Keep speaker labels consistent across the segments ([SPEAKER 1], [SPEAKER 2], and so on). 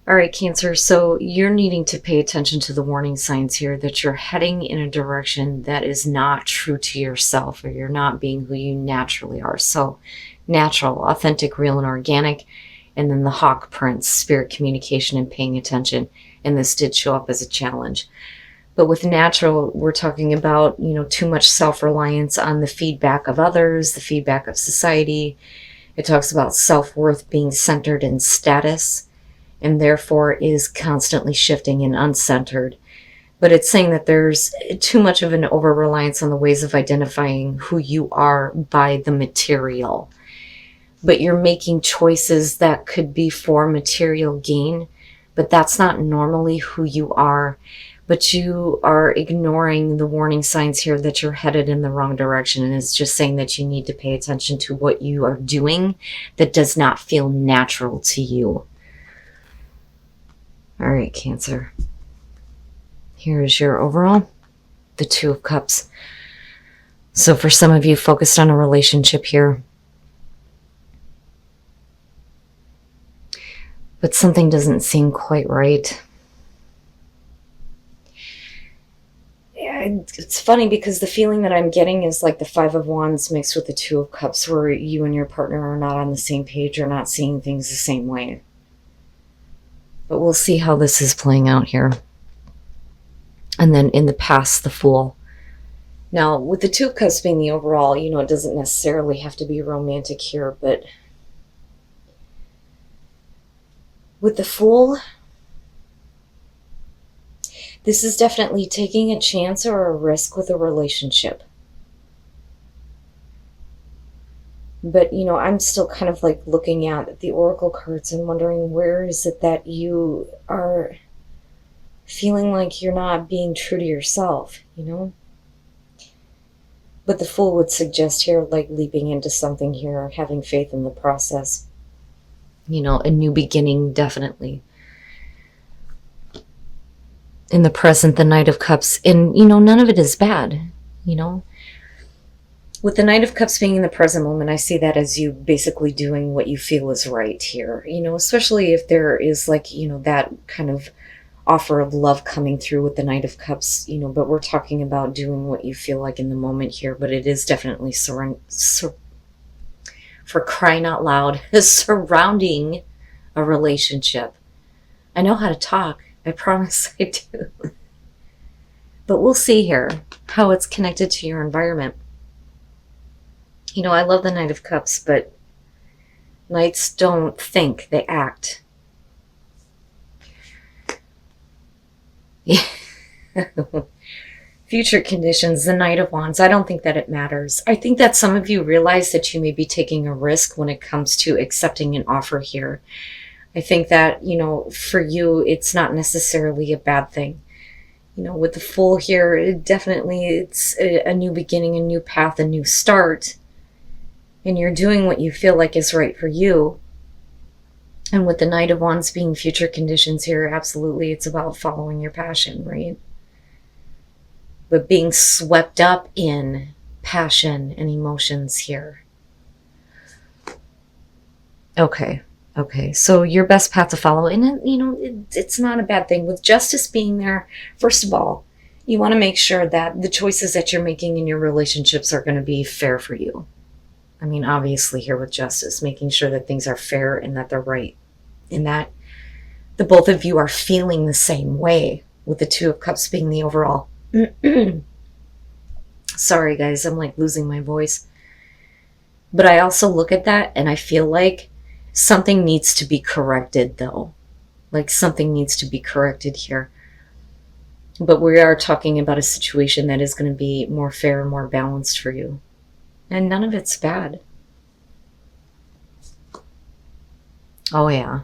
[SPEAKER 1] All right, Cancer. So you're needing to pay attention to the warning signs here that you're heading in a direction that is not true to yourself, or you're not being who you naturally are. So natural, authentic, real, and organic. And then the hawk prince, spirit communication and paying attention. And this did show up as a challenge. But with natural, we're talking about, too much self-reliance on the feedback of others, the feedback of society. It talks about self-worth being centered in status, and therefore is constantly shifting and uncentered. But it's saying that there's too much of an over-reliance on the ways of identifying who you are by the material. But you're making choices that could be for material gain, but that's not normally who you are. But you are ignoring the warning signs here that you're headed in the wrong direction. And it's just saying that you need to pay attention to what you are doing that does not feel natural to you. All right, Cancer. Here's your overall, the Two of Cups. So for some of you focused on a relationship here, but something doesn't seem quite right. It's funny because the feeling that I'm getting is like the Five of Wands mixed with the Two of Cups, where you and your partner are not on the same page or not seeing things the same way. But we'll see how this is playing out here. And then in the past, the Fool. Now, with the Two of Cups being the overall, it doesn't necessarily have to be romantic here, but with the Fool, this is definitely taking a chance or a risk with a relationship. But, I'm still kind of like looking at the Oracle cards and wondering, where is it that you are feeling like you're not being true to yourself, But the Fool would suggest here, like leaping into something here, having faith in the process. A new beginning, definitely. In the present, the Knight of Cups, and none of it is bad, with the Knight of Cups being in the present moment, I see that as you basically doing what you feel is right here, especially if there is like, that kind of offer of love coming through with the Knight of Cups, but we're talking about doing what you feel like in the moment here. But it is definitely for crying out loud, surrounding a relationship. I know how to talk. I promise I do. But we'll see here how it's connected to your environment. I love the Knight of Cups, but Knights don't think, they act. Future conditions, the Knight of Wands, I don't think that it matters. I think that some of you realize that you may be taking a risk when it comes to accepting an offer here. I think that, for you, it's not necessarily a bad thing. With the Fool here, it's a new beginning, a new path, a new start. And you're doing what you feel like is right for you. And with the Knight of Wands being future conditions here, absolutely, it's about following your passion, right? But being swept up in passion and emotions here. Okay, so your best path to follow, and it's not a bad thing. With Justice being there, first of all, you want to make sure that the choices that you're making in your relationships are going to be fair for you. I mean, obviously here with Justice, making sure that things are fair and that they're right. And that the both of you are feeling the same way, with the Two of Cups being the overall. Sorry guys, I'm like losing my voice. But I also look at that and I feel like something needs to be corrected though. Like something needs to be corrected here. But we are talking about a situation that is going to be more fair and more balanced for you. And none of it's bad. Oh yeah.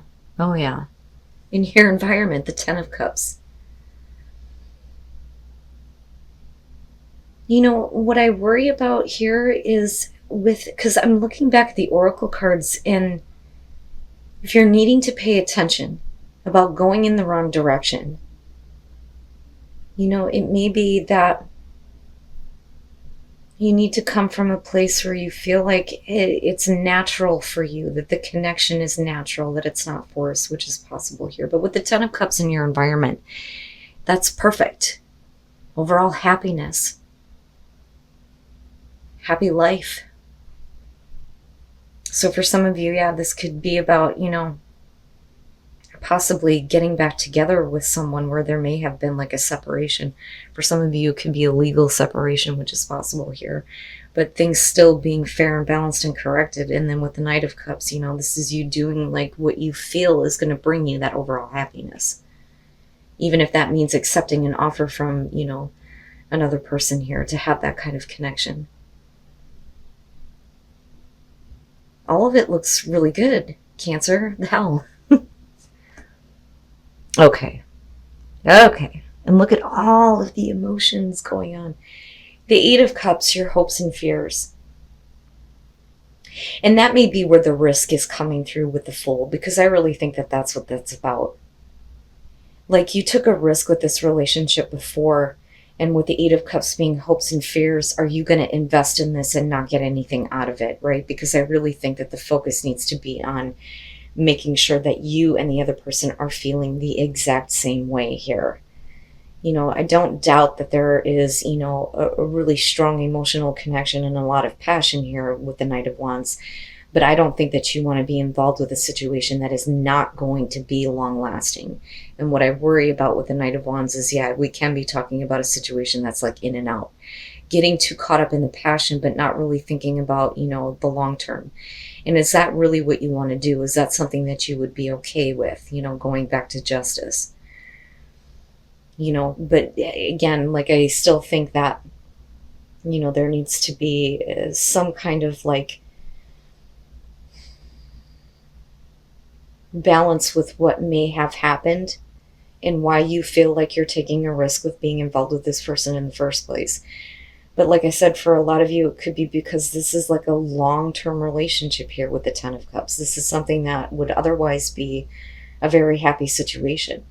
[SPEAKER 1] In your environment, the Ten of Cups. What I worry about here is because I'm looking back at the Oracle cards, and if you're needing to pay attention about going in the wrong direction, it may be that, You need to come from a place where you feel like it's natural for you, that the connection is natural, that it's not forced, which is possible here. But with the Ten of Cups in your environment, that's perfect. Overall happiness, happy life. So for some of you, yeah, this could be about, possibly getting back together with someone where there may have been like a separation. For some of you, it could be a legal separation, which is possible here, but things still being fair and balanced and corrected. And then with the Knight of Cups, this is you doing like what you feel is going to bring you that overall happiness, even if that means accepting an offer from another person here to have that kind of connection. All of it looks really good, Cancer. The hell. Okay. And look at all of the emotions going on. The Eight of Cups, your hopes and fears. And that may be where the risk is coming through with the Fool, because I really think that that's what that's about. Like, you took a risk with this relationship before, and with the Eight of Cups being hopes and fears, are you going to invest in this and not get anything out of it, right? Because I really think that the focus needs to be on making sure that you and the other person are feeling the exact same way here. I don't doubt that there is, a really strong emotional connection and a lot of passion here with the Knight of Wands. But I don't think that you want to be involved with a situation that is not going to be long lasting. And what I worry about with the Knight of Wands is, yeah, we can be talking about a situation that's like in and out. Getting too caught up in the passion, but not really thinking about, the long term. And is that really what you want to do? Is that something that you would be okay with, going back to justice? But again, like, I still think that, there needs to be some kind of like balance with what may have happened and why you feel like you're taking a risk with being involved with this person in the first place. But like I said, for a lot of you, it could be because this is like a long-term relationship here with the Ten of Cups. This is something that would otherwise be a very happy situation.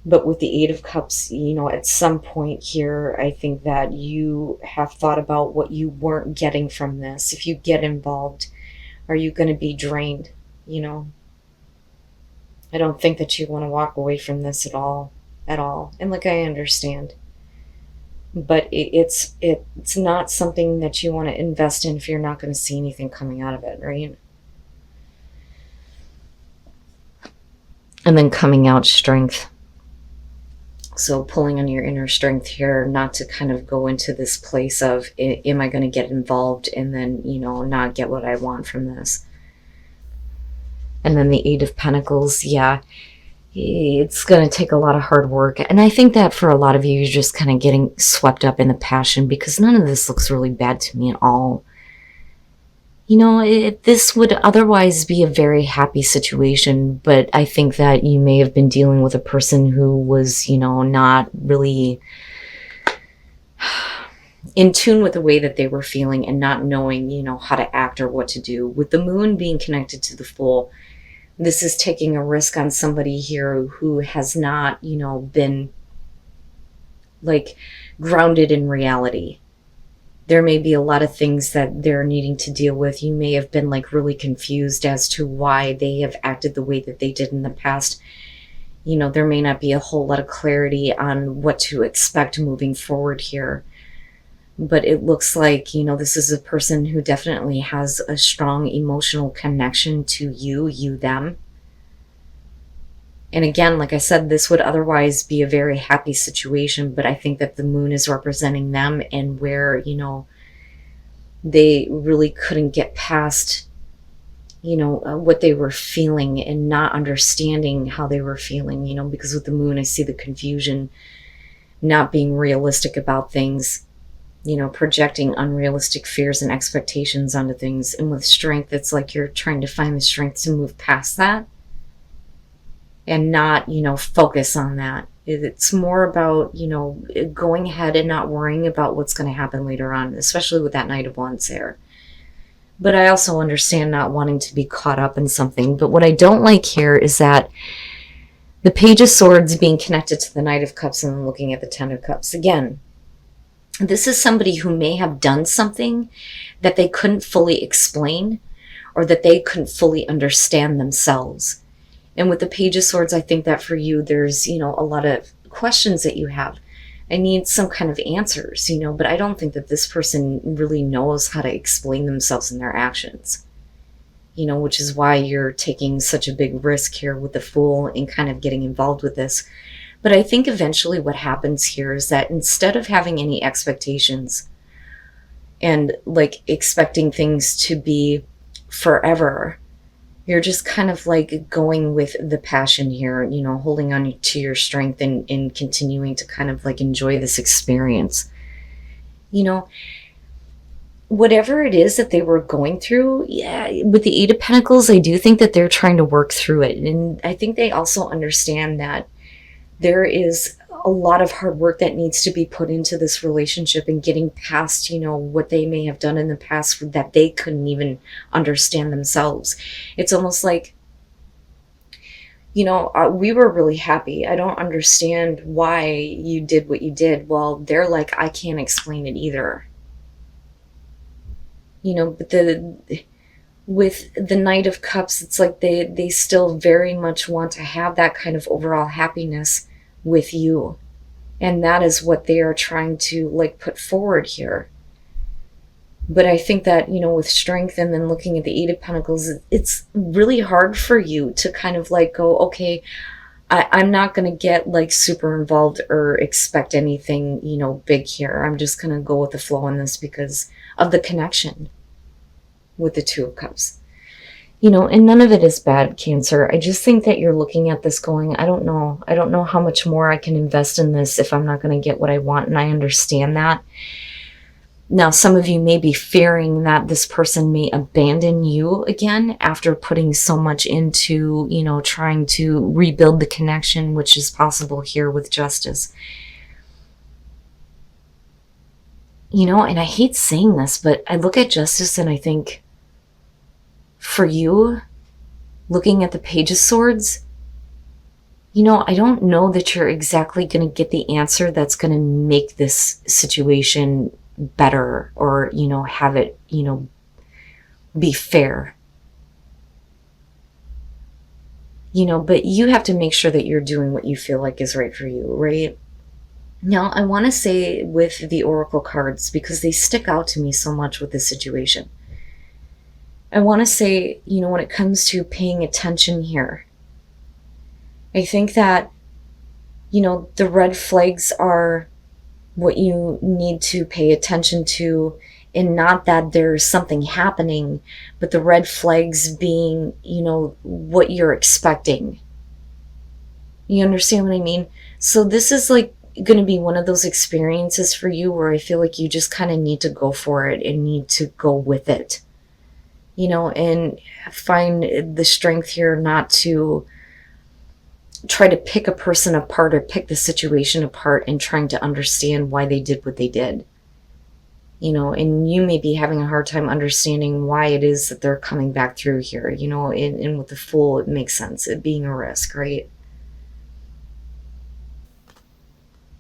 [SPEAKER 1] But with the Eight of Cups, at some point here, I think that you have thought about what you weren't getting from this. If you get involved, are you going to be drained? I don't think that you want to walk away from this at all. And like, I understand. But it's not something that you want to invest in if you're not going to see anything coming out of it, right? And then coming out, strength. So pulling on your inner strength here, not to kind of go into this place of, am I going to get involved and then, not get what I want from this? And then the Eight of Pentacles, yeah. It's going to take a lot of hard work. And I think that for a lot of you, you're just kind of getting swept up in the passion, because none of this looks really bad to me at all. This would otherwise be a very happy situation, but I think that you may have been dealing with a person who was, not really in tune with the way that they were feeling and not knowing, how to act or what to do. With the Moon being connected to the Fool, this is taking a risk on somebody here who has not, been like grounded in reality. There may be a lot of things that they're needing to deal with. You may have been like really confused as to why they have acted the way that they did in the past. There may not be a whole lot of clarity on what to expect moving forward here. But it looks like, this is a person who definitely has a strong emotional connection to you, them. And again, like I said, this would otherwise be a very happy situation, but I think that the Moon is representing them and where, they really couldn't get past, what they were feeling and not understanding how they were feeling, because with the Moon, I see the confusion, not being realistic about things, projecting unrealistic fears and expectations onto things. And with strength, it's like you're trying to find the strength to move past that and not, focus on that. It's more about, going ahead and not worrying about what's going to happen later on, especially with that Knight of Wands there. But I also understand not wanting to be caught up in something. But what I don't like here is that the Page of Swords being connected to the Knight of Cups and looking at the Ten of Cups. Again, This is somebody who may have done something that they couldn't fully explain or that they couldn't fully understand themselves. And with the Page of Swords, I think that for you, there's, a lot of questions that you have. I need some kind of answers, but I don't think that this person really knows how to explain themselves and their actions, which is why you're taking such a big risk here with the Fool and kind of getting involved with this. But I think eventually what happens here is that instead of having any expectations and like expecting things to be forever, you're just kind of like going with the passion here, holding on to your strength and continuing to kind of like enjoy this experience. Whatever it is that they were going through, yeah, with the Eight of Pentacles, I do think that they're trying to work through it. And I think they also understand that there is a lot of hard work that needs to be put into this relationship and getting past, what they may have done in the past that they couldn't even understand themselves. It's almost like, we were really happy. I don't understand why you did what you did. Well, they're like, I can't explain it either. But with the Knight of Cups, it's like they still very much want to have that kind of overall happiness with you. And that is what they are trying to like put forward here. But I think that, with strength and then looking at the Eight of Pentacles, it's really hard for you to kind of like go, okay, I'm not going to get like super involved or expect anything, big here. I'm just going to go with the flow on this because of the connection with the Two of Cups. And none of it is bad, Cancer. I just think that you're looking at this going, I don't know how much more I can invest in this if I'm not going to get what I want. And I understand that. Now, some of you may be fearing that this person may abandon you again after putting so much into, trying to rebuild the connection, which is possible here with Justice. And I hate saying this, but I look at Justice and I think, for you, looking at the Page of Swords, I don't know that you're exactly going to get the answer that's going to make this situation better or, have it, be fair. But you have to make sure that you're doing what you feel like is right for you, right? Now, I want to say with the Oracle cards, because they stick out to me so much with this situation, I want to say, when it comes to paying attention here, I think that, the red flags are what you need to pay attention to, and not that there's something happening, but the red flags being, what you're expecting. You understand what I mean? So this is like going to be one of those experiences for you where I feel like you just kind of need to go for it and need to go with it. And find the strength here not to try to pick a person apart or pick the situation apart and trying to understand why they did what they did. And you may be having a hard time understanding why it is that they're coming back through here, and with the Fool, it makes sense, it being a risk, right?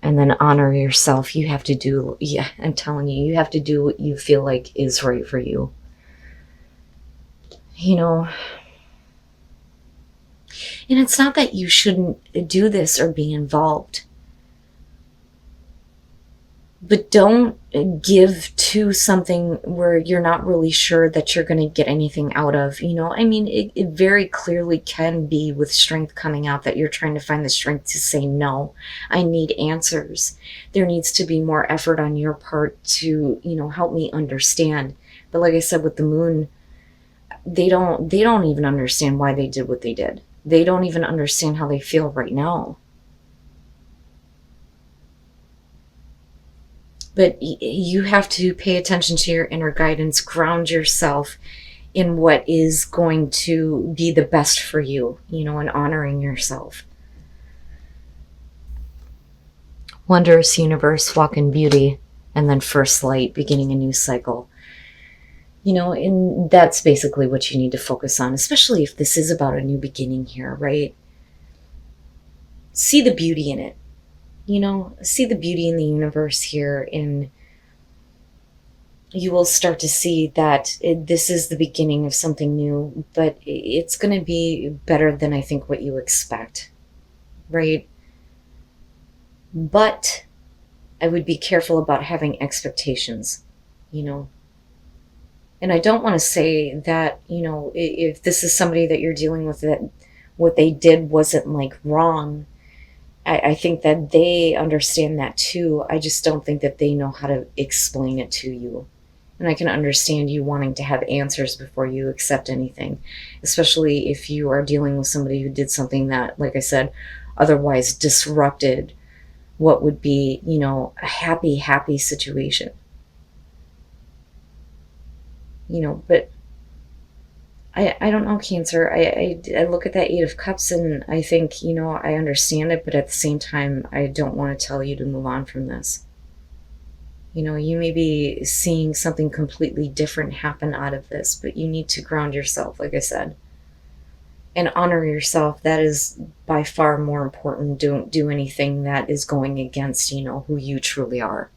[SPEAKER 1] And then honor yourself. You have to do, I'm telling you, you have to do what you feel like is right for you. And it's not that you shouldn't do this or be involved, but don't give to something where you're not really sure that you're going to get anything out of. It very clearly can be with strength coming out that you're trying to find the strength to say, no, I need answers. There needs to be more effort on your part to, help me understand. But like I said, with the Moon, they don't even understand why they did what they did. They don't even understand how they feel right now. But you have to pay attention to your inner guidance, ground yourself in what is going to be the best for you, and honoring yourself. Wondrous universe, walk in beauty, and then first light, beginning a new cycle. And that's basically what you need to focus on, especially if this is about a new beginning here, right? See the beauty in it. See the beauty in the universe here, and you will start to see that this is the beginning of something new, but it's going to be better than I think what you expect, right? But I would be careful about having expectations, you know. And I don't want to say that, if this is somebody that you're dealing with, that what they did wasn't like wrong. I think that they understand that too. I just don't think that they know how to explain it to you. And I can understand you wanting to have answers before you accept anything, especially if you are dealing with somebody who did something that, like I said, otherwise disrupted what would be, a happy, happy situation. But I don't know, Cancer. I look at that Eight of Cups and I think, I understand it, but at the same time, I don't want to tell you to move on from this. You may be seeing something completely different happen out of this, but you need to ground yourself, like I said, and honor yourself. That is by far more important. Don't do anything that is going against, who you truly are.